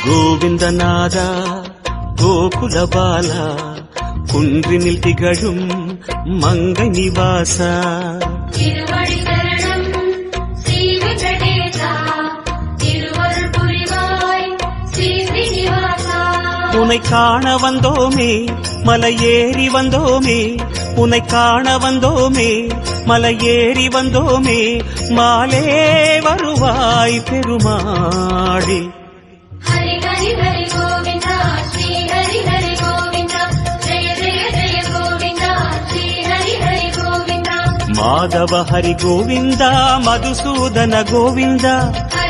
கோவிந்தநாதா கோகுலபாலா குன்றினில் திகழும் மங்கை நிவாசா திருவடி சரணம் ஸ்ரீ வெங்கடேசா திருவருள் புரிவாய் ஸ்ரீ ஸ்ரீனிவாசா. உனை காண வந்தோமே மலையேறி வந்தோமே, உனை காண வந்தோமே மலையேறி வந்தோமே, மாலே வருவாய் பெருமாளே. ஹரி ஹரி ஹரி கோவிந்தா ஸ்ரீ ஹரி ஹரி கோவிந்தா ஜெய ஜெய ஜெய கோவிந்தா ஸ்ரீ ஹரி ஹரி கோவிந்தா. மாதவ ஹரி கோவிந்தா மதுசூதன கோவிந்தா ஹரி